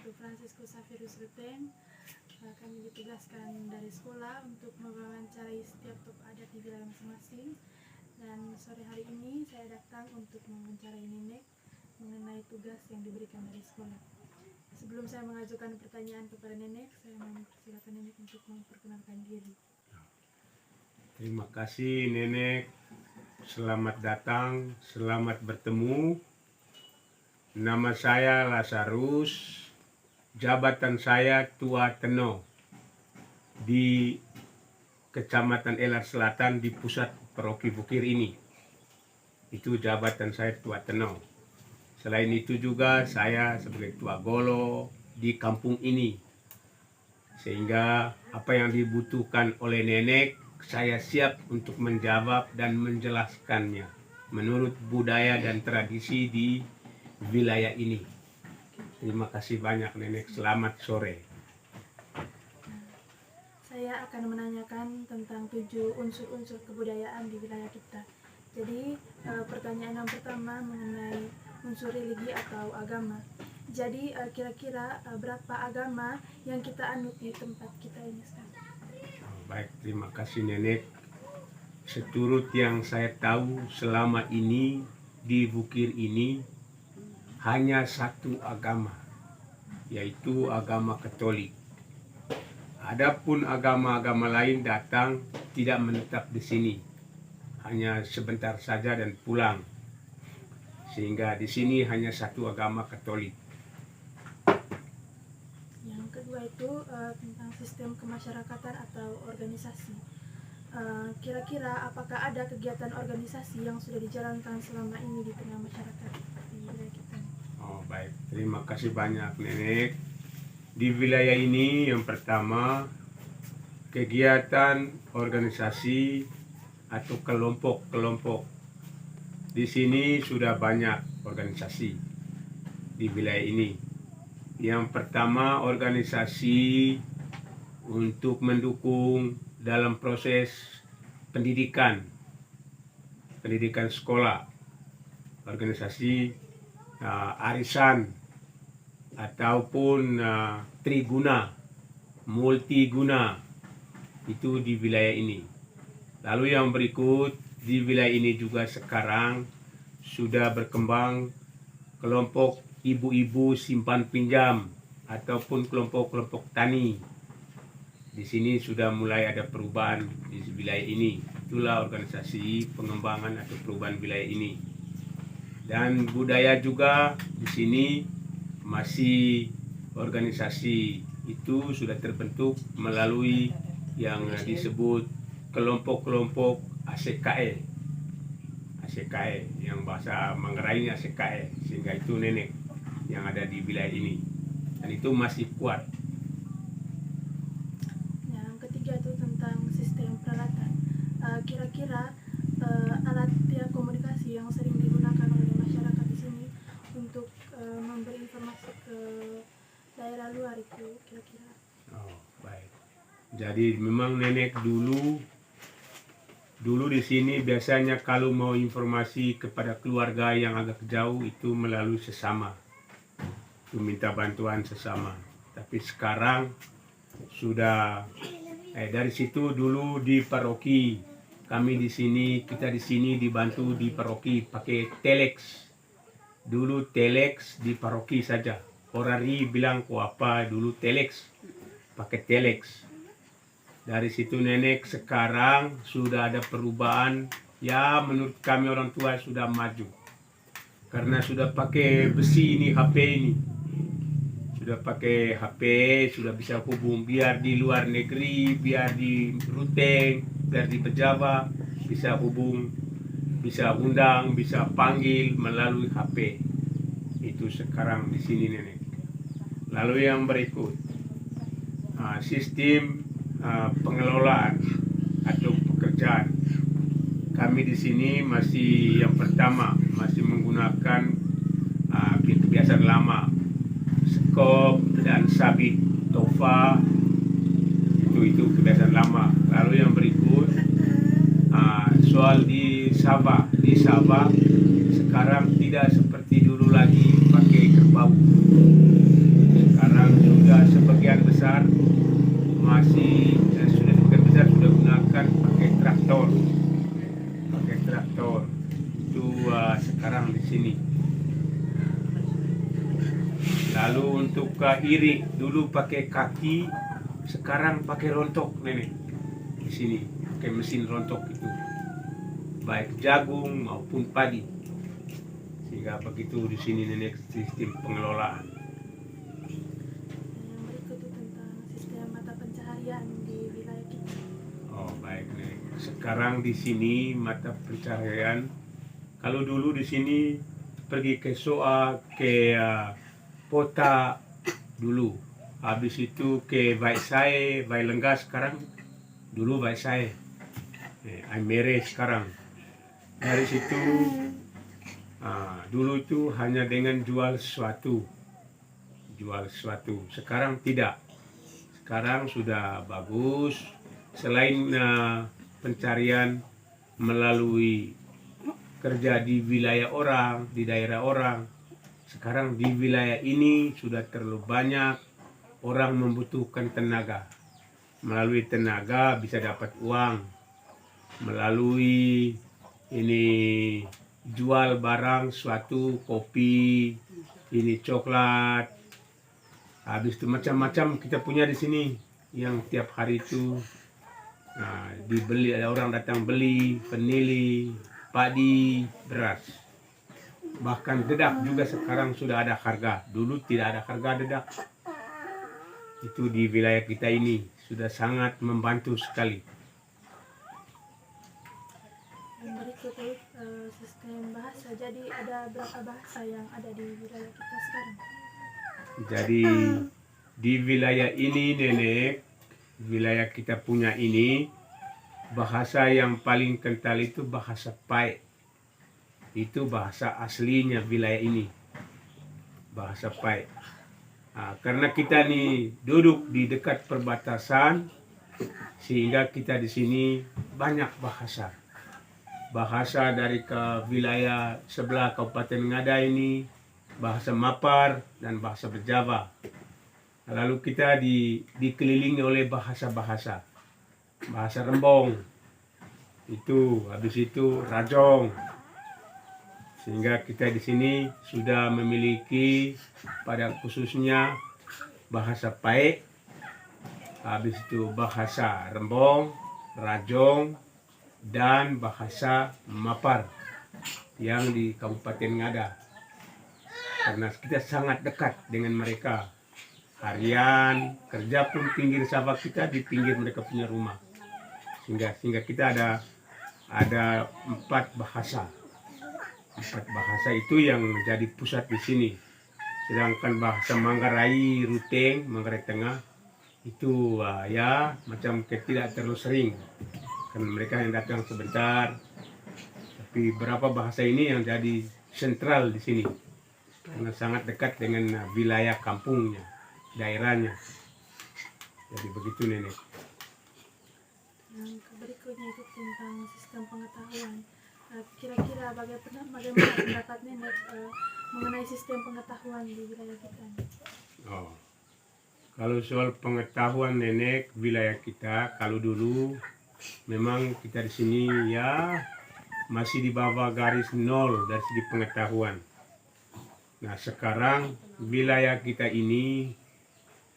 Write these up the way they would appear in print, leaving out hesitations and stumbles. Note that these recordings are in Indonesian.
untuk Franciscus Xavierus Ruteng. Kami ditugaskan dari sekolah untuk mewawancarai setiap tokoh adat di wilayah masing-masing. Dan sore hari ini saya datang untuk mewawancarai Nenek mengenai tugas yang diberikan dari sekolah. Sebelum saya mengajukan pertanyaan kepada Nenek, saya mempersilakan Nenek untuk memperkenalkan diri. Terima kasih Nenek, selamat datang, selamat bertemu. Nama saya Lazarus, jabatan saya Tua Teno di Kecamatan Elar Selatan di pusat Paroki Bukir ini. Itu jabatan saya Tua Teno. Selain itu juga saya sebagai Tua Golo di kampung ini. Sehingga apa yang dibutuhkan oleh Nenek, saya siap untuk menjawab dan menjelaskannya menurut budaya dan tradisi di wilayah ini. Terima kasih banyak Nenek, selamat sore. Saya akan menanyakan tentang 7 unsur-unsur kebudayaan di wilayah kita. Jadi pertanyaan yang pertama mengenai unsur religi atau agama. Jadi kira-kira berapa agama yang kita anut di tempat kita ini sekarang? Baik, terima kasih Nenek. Seturut yang saya tahu selama ini di Bukir ini hanya satu agama, yaitu agama Katolik. Adapun agama-agama lain datang tidak menetap di sini, hanya sebentar saja dan pulang. Sehingga di sini hanya satu agama Katolik. Yang kedua itu tentang sistem kemasyarakatan atau organisasi. Kira-kira apakah ada kegiatan organisasi yang sudah dijalankan selama ini di tengah masyarakat di wilayah kita? Oh baik, terima kasih banyak Nenek. Di wilayah ini yang pertama, kegiatan organisasi atau kelompok-kelompok. Di sini sudah banyak organisasi di wilayah ini. Yang pertama, organisasi untuk mendukung dalam proses pendidikan sekolah, organisasi arisan ataupun triguna, multiguna, itu di wilayah ini. Lalu yang berikut, di wilayah ini juga sekarang sudah berkembang kelompok ibu-ibu simpan pinjam ataupun kelompok-kelompok tani. Di sini sudah mulai ada perubahan di wilayah ini. Itulah organisasi pengembangan atau perubahan wilayah ini. Dan budaya juga di sini masih organisasi itu sudah terbentuk melalui yang disebut kelompok-kelompok ACKE yang bahasa Manggarainya ACKE, sehingga itu Nenek yang ada di wilayah ini, dan itu masih kuat. Yang ketiga itu tentang sistem peralatan. Kira-kira alat komunikasi yang sering digunakan oleh masyarakat di sini untuk memberi informasi ke daerah luar itu kira-kira. Oh, baik. Jadi memang Nenek dulu di sini biasanya kalau mau informasi kepada keluarga yang agak jauh itu melalui sesama, itu minta bantuan sesama. Tapi sekarang sudah dari situ dulu di paroki kami di sini, kita di sini dibantu di paroki pakai telex. Dulu telex di paroki saja. Orari bilang ko apa dulu telex, pakai telex. Dari situ Nenek sekarang sudah ada perubahan, ya menurut kami orang tua sudah maju. Karena sudah pakai besi ini, HP ini. Sudah pakai HP, sudah bisa hubung biar di luar negeri, biar di Ruteng, biar di Pejabat, bisa hubung, bisa undang, bisa panggil melalui HP. Itu sekarang di sini Nenek. Lalu yang berikut, sistem pengelolaan atau pekerjaan. Kami di sini masih yang pertama masih menggunakan kebiasaan lama, skop dan sabit tofa, itu kebiasaan lama. Lalu yang berikut soal di Sabah sekarang tidak seperti dulu lagi pakai kerbau. Sekarang irik dulu pakai kaki, sekarang pakai rontok nenek. Di sini pakai mesin rontok itu, baik jagung maupun padi. Sehingga begitu di sini nenek sistem pengelolaan. Yang berikut itu tentang sistem mata pencaharian di wilayah kita. Oh baik nenek. Sekarang di sini mata pencaharian, kalau dulu di sini pergi ke Soa, ke Pota dulu, habis itu ke Vaisai, Vailengga sekarang, dulu Vaisai, Aimere sekarang. Dari situ dulu itu hanya dengan jual sesuatu, sekarang tidak. Sekarang sudah bagus. Selain pencarian melalui kerja di wilayah orang, di daerah orang, sekarang di wilayah ini sudah terlalu banyak orang membutuhkan tenaga. Melalui tenaga bisa dapat uang. Melalui ini jual barang suatu, kopi, ini coklat, habis itu macam-macam kita punya di sini yang tiap hari itu dibeli, ada orang datang beli, penili, padi, beras, bahkan dedak juga sekarang sudah ada harga. Dulu tidak ada harga dedak. Itu di wilayah kita ini sudah sangat membantu sekali. Yang berikut itu sistem bahasa. Jadi ada berapa bahasa yang ada di wilayah kita sekarang? Jadi di wilayah ini nenek, wilayah kita punya ini, bahasa yang paling kental itu bahasa Pai. Itu bahasa aslinya wilayah ini, bahasa Pai. Karena kita nih duduk di dekat perbatasan, sehingga kita di sini banyak bahasa. Bahasa dari ke wilayah sebelah Kabupaten Ngada ini, bahasa Mapar dan bahasa Berjava. Lalu kita dikelilingi oleh bahasa-bahasa. Bahasa Rembong, itu habis itu Rajong. Sehingga kita di sini sudah memiliki pada khususnya bahasa Pai, habis itu bahasa Rembong, Rajong, dan bahasa Mapar yang di Kabupaten Ngada. Karena kita sangat dekat dengan mereka. Harian, kerja pun pinggir sawah kita di pinggir mereka punya rumah. Sehingga kita ada 4 bahasa. 4 bahasa itu yang menjadi pusat di sini. Sedangkan bahasa Manggarai, Ruteng, Manggarai Tengah itu ya macam tidak terlalu sering. Karena mereka yang datang sebentar. Tapi berapa bahasa ini yang jadi sentral di sini. Karena sangat dekat dengan wilayah kampungnya, daerahnya. Jadi begitu nenek. Yang berikutnya itu tentang sistem pengetahuan. Kira-kira bagaimana pendapat nenek mengenai sistem pengetahuan di wilayah kita? Kalau soal pengetahuan nenek, wilayah kita kalau dulu memang kita di sini ya masih di bawah garis 0 dari segi pengetahuan. Nah sekarang wilayah kita ini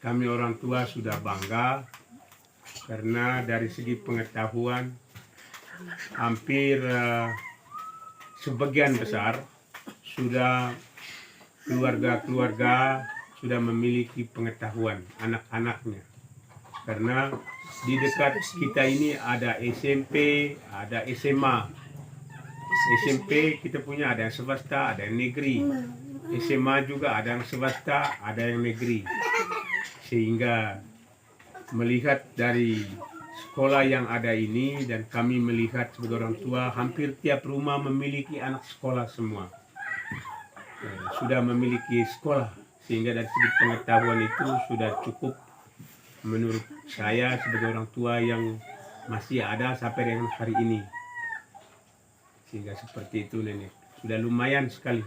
kami orang tua sudah bangga karena dari segi pengetahuan hampir sebagian besar sudah keluarga-keluarga sudah memiliki pengetahuan anak-anaknya. Karena di dekat kita ini ada SMP, ada SMA. SMP kita punya ada yang swasta, ada yang negeri. SMA juga ada yang swasta, ada yang negeri. Sehingga melihat dari sekolah yang ada ini dan kami melihat sebagai orang tua hampir tiap rumah memiliki anak sekolah semua. Sudah memiliki sekolah sehingga dari segi pengetahuan itu sudah cukup menurut saya sebagai orang tua yang masih ada sampai dengan hari ini. Sehingga seperti itu nenek, sudah lumayan sekali.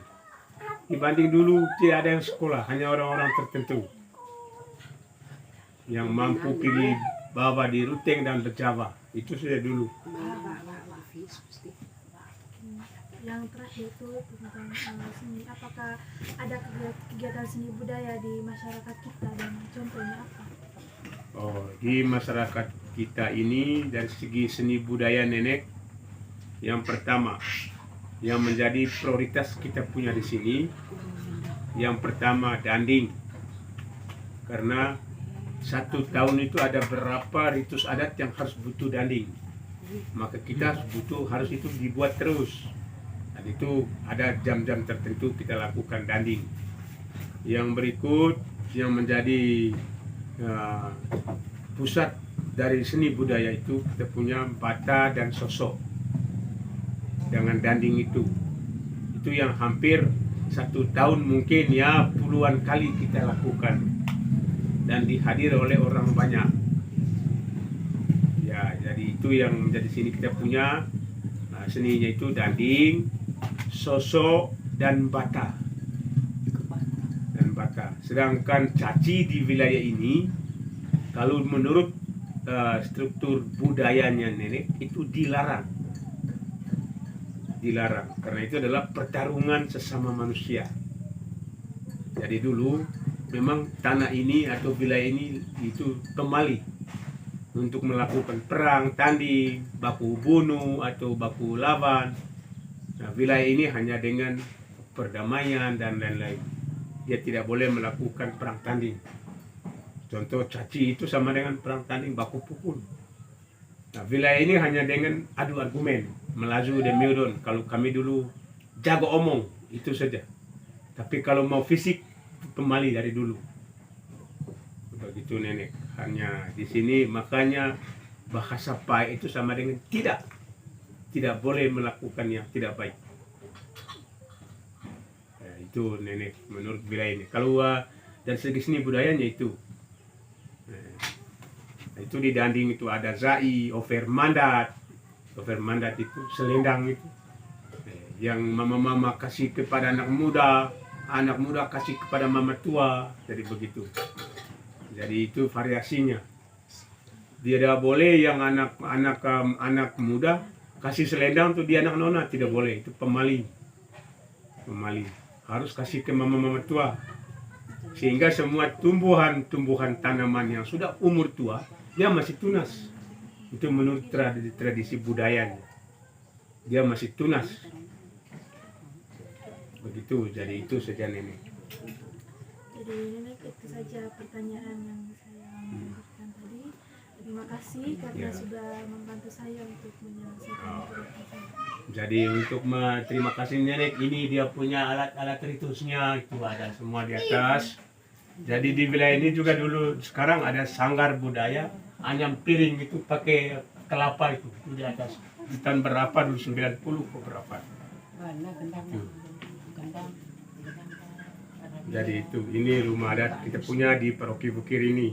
Dibanding dulu tidak ada yang sekolah, hanya orang-orang tertentu yang mampu pergi bawa di Ruteng dan Berjava. Itu sudah dulu. yang terakhir itu tentang seni. Apakah ada kegiatan seni budaya di masyarakat kita dan contohnya apa? Oh, di masyarakat kita ini dari segi seni budaya nenek, yang pertama yang menjadi prioritas kita punya di sini, yang pertama danding. Karena 1 tahun itu ada berapa ritus adat yang harus butuh danding, maka kita harus itu dibuat terus. Dan itu ada jam-jam tertentu kita lakukan danding. Yang berikut yang menjadi pusat dari seni budaya itu kita punya bata dan sosok dengan danding itu yang hampir 1 tahun mungkin ya puluhan kali kita lakukan dan dihadiri oleh orang banyak ya. Jadi itu yang menjadi sini kita punya seninya itu danding, sosok dan bata. Sedangkan caci di wilayah ini kalau menurut struktur budayanya nenek itu dilarang karena itu adalah pertarungan sesama manusia. Jadi dulu memang tanah ini atau wilayah ini itu kembali untuk melakukan perang tanding, baku bunuh atau baku lawan. Nah, wilayah ini hanya dengan perdamaian dan lain-lain. Dia tidak boleh melakukan perang tanding. Contoh caci itu sama dengan perang tanding, baku pukul. Nah, wilayah ini hanya dengan adu argumen, melaju dan miudon. Kalau kami dulu jago omong, itu saja. Tapi kalau mau fisik, kembali dari dulu. Begitu nenek. Hanya di sini makanya bahasa baik itu sama dengan tidak boleh melakukan yang tidak baik. Nah, itu nenek menurut wilayah ini. Kalau dari segi seni budayanya itu. Itu di danding itu ada zai, over mandat itu selendang itu yang mama kasih kepada anak muda kasih kepada mama tua, jadi begitu. Jadi itu variasinya. Dia tidak boleh yang anak muda kasih selendang tuh dia anak nona, tidak boleh, itu pemaling. Harus kasih ke mama tua. Sehingga semua tumbuhan tanaman yang sudah umur tua dia masih tunas. Itu menurut tradisi budayanya. Dia masih tunas. Begitu, jadi itu saja nenek. Jadi nenek itu saja pertanyaan yang saya berikan tadi. Terima kasih karena sudah membantu saya untuk menyelesaikan pertanyaan. Jadi untuk terima kasih nenek, ini dia punya alat-alat ritusnya itu ada semua di atas. Jadi di wilayah ini juga dulu sekarang ada sanggar budaya anyam piring itu pakai kelapa itu di atas. Di tahun berapa dulu 90 ke berapa. Jadi itu ini rumah adat kita punya di Paroki Bukir ini.